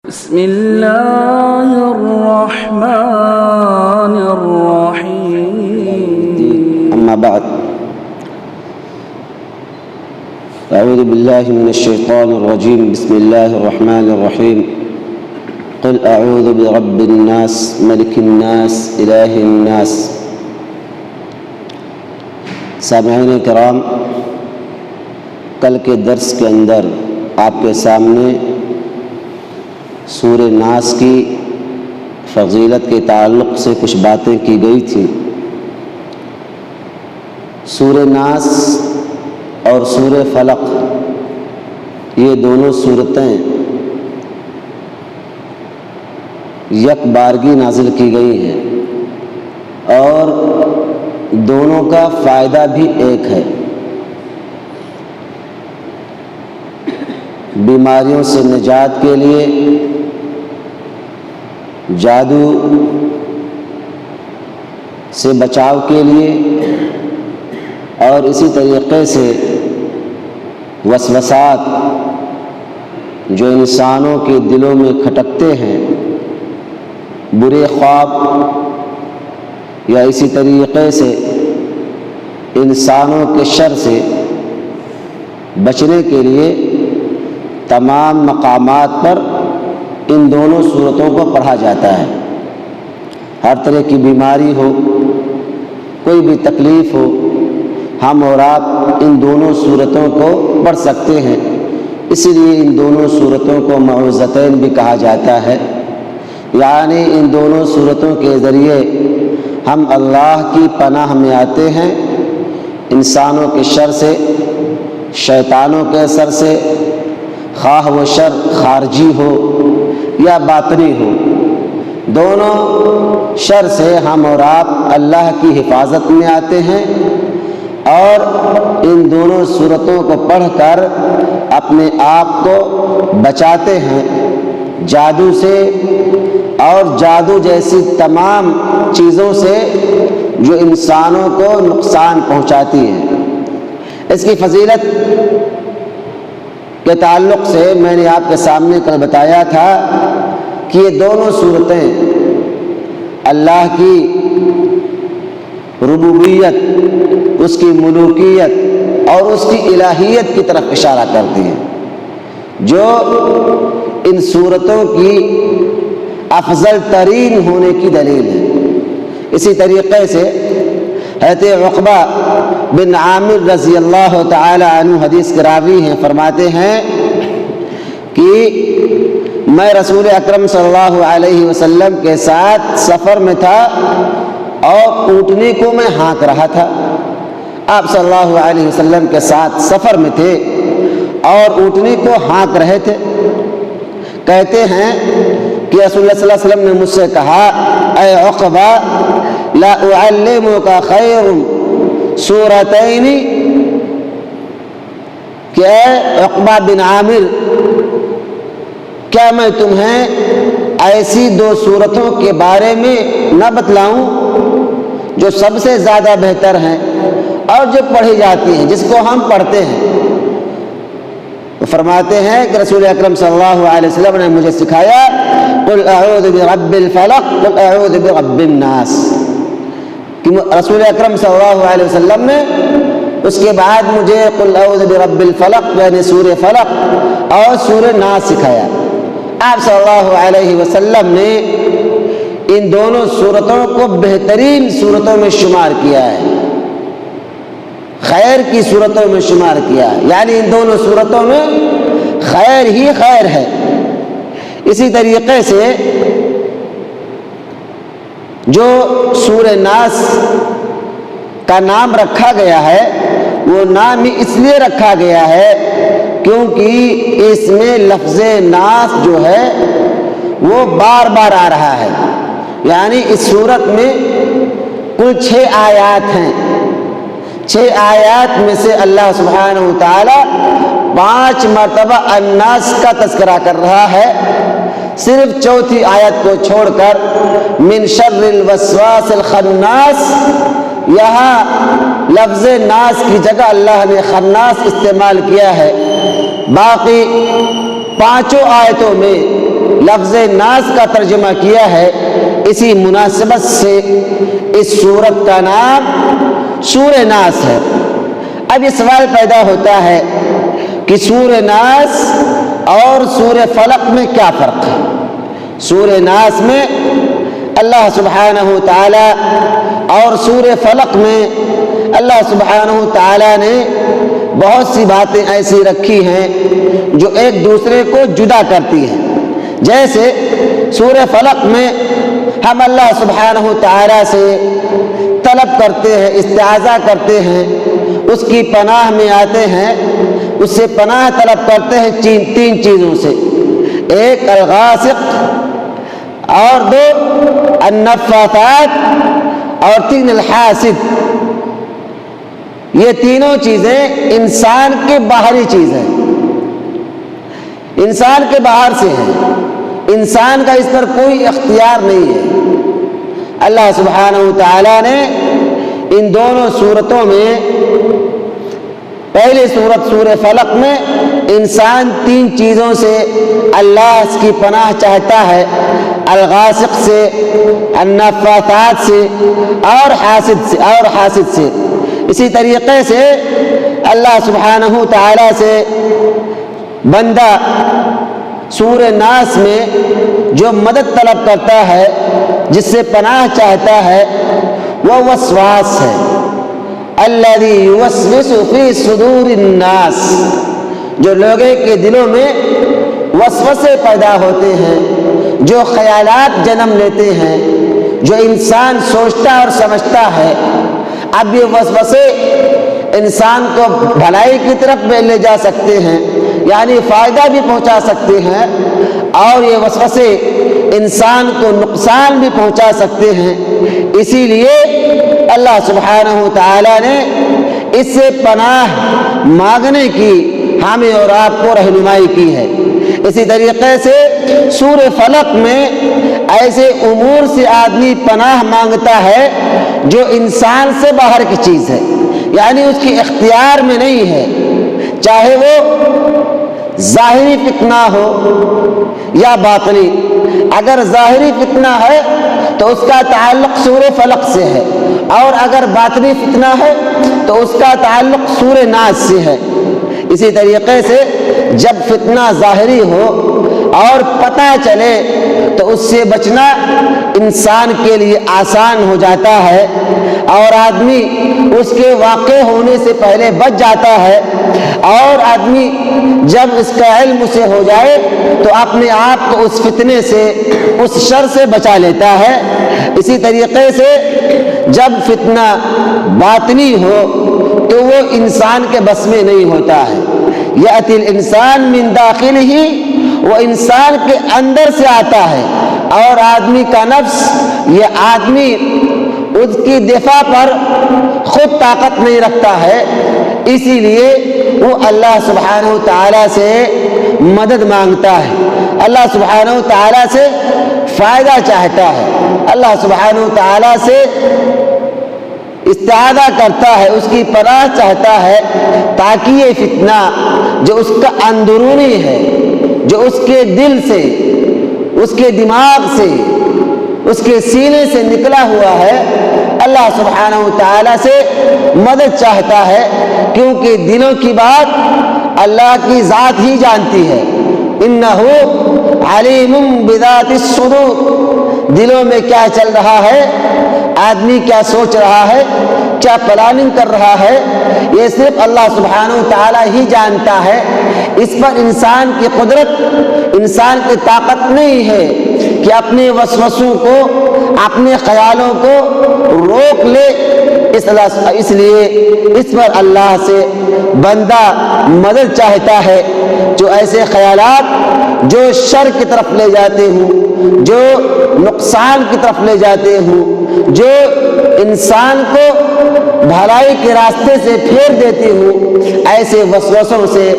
بسم الله الرحمن الرحيم. أما بعد، أعوذ بالله من الشيطان الرجيم. بسم الله الرحمن الرحيم. قل أعوذ برب الناس ملك الناس إله الناس. سامعین کرام، کل کے درس کے اندر آپ کے سامنے سورہ ناس کی فضیلت کے تعلق سے کچھ باتیں کی گئی تھیں۔ سورہ ناس اور سورہ فلق یہ دونوں سورتیں یک بارگی نازل کی گئی ہیں اور دونوں کا فائدہ بھی ایک ہے۔ بیماریوں سے نجات کے لیے، جادو سے بچاؤ کے لیے، اور اسی طریقے سے وسوسات جو انسانوں کے دلوں میں کھٹکتے ہیں، برے خواب، یا اسی طریقے سے انسانوں کے شر سے بچنے کے لیے تمام مقامات پر ان دونوں صورتوں کو پڑھا جاتا ہے۔ ہر طرح کی بیماری ہو، کوئی بھی تکلیف ہو، ہم اور آپ ان دونوں صورتوں کو پڑھ سکتے ہیں۔ اسی لیے ان دونوں صورتوں کو معوذتین بھی کہا جاتا ہے، یعنی ان دونوں صورتوں کے ذریعے ہم اللہ کی پناہ میں آتے ہیں، انسانوں کے شر سے، شیطانوں کے اثر سے، خواہ وہ شر خارجی ہو یا باطنی ہو، دونوں شر سے ہم اور آپ اللہ کی حفاظت میں آتے ہیں اور ان دونوں صورتوں کو پڑھ کر اپنے آپ کو بچاتے ہیں جادو سے اور جادو جیسی تمام چیزوں سے جو انسانوں کو نقصان پہنچاتی ہیں۔ اس کی فضیلت کے تعلق سے میں نے آپ کے سامنے کل بتایا تھا کہ یہ دونوں صورتیں اللہ کی ربوبیت، اس کی ملوکیت اور اس کی الہیت کی طرف اشارہ کرتی ہیں، جو ان صورتوں کی افضل ترین ہونے کی دلیل ہے۔ اسی طریقے سے حضرت عقبہ بن عامر رضی اللہ تعالی عنہ حدیث کے راوی ہیں، فرماتے ہیں کہ میں رسول اکرم صلی اللہ علیہ وسلم کے ساتھ سفر میں تھا اور اونٹنی کو میں ہانک رہا تھا۔ آپ صلی اللہ علیہ وسلم کے ساتھ سفر میں تھے اور اونٹنی کو ہانک رہے تھے۔ کہتے ہیں کہ رسول اللہ صلی اللہ علیہ وسلم نے مجھ سے کہا، اے عقبہ، لا اعلمک خیر سورتین، کہ اے عقبہ بن عامر، کیا میں تمہیں ایسی دو صورتوں کے بارے میں نہ بتلاؤں جو سب سے زیادہ بہتر ہیں اور جو پڑھی جاتی ہیں، جس کو ہم پڑھتے ہیں؟ تو فرماتے ہیں کہ رسول اکرم صلی اللہ علیہ وسلم نے مجھے سکھایا، قل اعوذ برب الفلق قل اعوذ برب الناس، کہ رسول اکرم صلی اللہ علیہ وسلم نے اس کے بعد مجھے قل اعوذ برب الفلق یعنی سورہ فلق اور سورہ ناس سکھایا۔ آپ صلی اللہ علیہ وسلم نے ان دونوں صورتوں کو بہترین صورتوں میں شمار کیا ہے، خیر کی صورتوں میں شمار کیا ہے، یعنی ان دونوں صورتوں میں خیر ہی خیر ہے۔ اسی طریقے سے جو سورہ ناس کا نام رکھا گیا ہے، وہ نام ہی اس لیے رکھا گیا ہے کیونکہ اس میں لفظ ناس جو ہے وہ بار بار آ رہا ہے، یعنی اس صورت میں کل 6 آیات ہیں۔ 6 آیات میں سے اللہ سبحانہ وتعالی 5 مرتبہ الناس کا تذکرہ کر رہا ہے، صرف چوتھی آیت کو چھوڑ کر من شر الوسواس الخناس، یہاں لفظ ناس کی جگہ اللہ نے خناس استعمال کیا ہے۔ باقی 5 آیتوں میں لفظ ناس کا ترجمہ کیا ہے، اسی مناسبت سے اس سورت کا نام سورہ ناس ہے۔ اب یہ سوال پیدا ہوتا ہے کہ سورہ ناس اور سورہ فلق میں کیا فرق ہے؟ سورہ ناس میں اللہ سبحانہ تعالی اور سورہ فلق میں اللہ سبحانہ تعالی نے بہت سی باتیں ایسی رکھی ہیں جو ایک دوسرے کو جدا کرتی ہیں۔ جیسے سورہ فلق میں ہم اللہ سبحانہ تعالی سے طلب کرتے ہیں، استعاذہ کرتے ہیں، اس کی پناہ میں آتے ہیں، اس سے پناہ طلب کرتے ہیں تین چیزوں سے، ایک الغاسق، اور دو النفاثات، اور تین الحاسد۔ یہ تینوں چیزیں انسان کے باہری چیز ہیں، انسان کے باہر سے ہیں، انسان کا اس پر کوئی اختیار نہیں ہے۔ اللہ سبحانہ تعالی نے ان دونوں صورتوں میں، پہلی صورت سورہ فلق میں انسان تین چیزوں سے اللہ کی پناہ چاہتا ہے، الغاسق سے، النفاثات سے، اور حاسد سے۔ اسی طریقے سے اللہ سبحانہ تعالی سے بندہ سورہ ناس میں جو مدد طلب کرتا ہے، جس سے پناہ چاہتا ہے، وہ وسواس ہے، الذی یوسوس فی صدور الناس، جو لوگوں کے دلوں میں وسوسے پیدا ہوتے ہیں، جو خیالات جنم لیتے ہیں، جو انسان سوچتا اور سمجھتا ہے۔ اب یہ وسوسے انسان کو بھلائی کی طرف بھی لے جا سکتے ہیں، یعنی فائدہ بھی پہنچا سکتے ہیں، اور یہ وسوسے انسان کو نقصان بھی پہنچا سکتے ہیں۔ اسی لیے اللہ سبحانہ تعالی نے اس سے پناہ مانگنے کی ہمیں اور آپ کو رہنمائی کی ہے۔ اسی طریقے سے سورہ فلق میں ایسے امور سے آدمی پناہ مانگتا ہے جو انسان سے باہر کی چیز ہے، یعنی اس کی اختیار میں نہیں ہے، چاہے وہ ظاہری فتنہ ہو یا باطنی۔ اگر ظاہری فتنہ ہے تو اس کا تعلق سورہ فلق سے ہے، اور اگر باطنی فتنہ ہے تو اس کا تعلق سورہ ناس سے ہے۔ اسی طریقے سے جب فتنہ ظاہری ہو اور پتہ چلے تو اس سے بچنا انسان کے لیے آسان ہو جاتا ہے، اور آدمی اس کے واقع ہونے سے پہلے بچ جاتا ہے، اور آدمی جب اس کا علم اسے ہو جائے تو اپنے آپ کو اس فتنے سے، اس شر سے بچا لیتا ہے۔ اسی طریقے سے جب فتنہ باطنی ہو تو وہ انسان کے بس میں نہیں ہوتا ہے۔ یأتی الانسان من داخلہ، وہ انسان کے اندر سے آتا ہے، اور آدمی کا نفس، یہ آدمی اس کی دفاع پر خود طاقت نہیں رکھتا ہے، اسی لیے وہ اللہ سبحانہ تعالی سے مدد مانگتا ہے، اللہ سبحانہ تعالی سے فائدہ چاہتا ہے، اللہ سبحانہ تعالی سے استعاذہ کرتا ہے، اس کی پناہ چاہتا ہے، تاکہ یہ فتنہ جو اس کا اندرونی ہے، جو اس کے دل سے، اس کے دماغ سے، اس کے سینے سے نکلا ہوا ہے، اللہ سبحانہ تعالی سے مدد چاہتا ہے، کیونکہ دلوں کی بات اللہ کی ذات ہی جانتی ہے۔ انہ علیم بذات الصدور، دلوں میں کیا چل رہا ہے، آدمی کیا سوچ رہا ہے، کیا پلاننگ کر رہا ہے، یہ صرف اللہ سبحانہ تعالی ہی جانتا ہے۔ اس پر انسان کی قدرت، انسان کی طاقت نہیں ہے کہ اپنے وسوسوں کو، اپنے خیالوں کو روک لے۔ اس لیے اس پر اللہ سے بندہ مدد چاہتا ہے، جو ایسے خیالات جو شر کی طرف لے جاتے ہوں، جو نقصان کی طرف لے جاتے ہوں، جو انسان کو بھلائی کے راستے سے پھیر دیتے ہوں، ایسے وسوسوں سے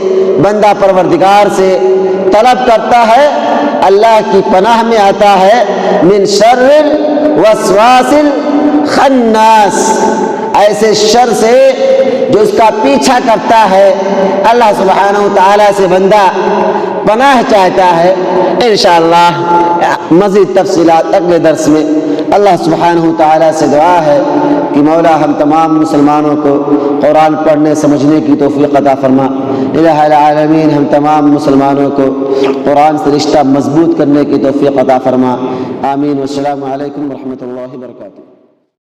بندہ پروردگار سے طلب کرتا ہے، اللہ کی پناہ میں آتا ہے۔ من شر الوسواس الخناس، ایسے شر سے جو اس کا پیچھا کرتا ہے، اللہ سبحانہ تعالی سے بندہ پناہ چاہتا ہے۔ انشاءاللہ مزید تفصیلات اگلے درس میں۔ اللہ سبحانہ تعالیٰ سے دعا ہے کہ مولا ہم تمام مسلمانوں کو قرآن پڑھنے سمجھنے کی توفیق عطا فرما۔ الہ العالمین ہم تمام مسلمانوں کو قرآن سے رشتہ مضبوط کرنے کی توفیق عطا فرما۔ آمین۔ والسلام علیکم ورحمۃ اللہ وبرکاتہ۔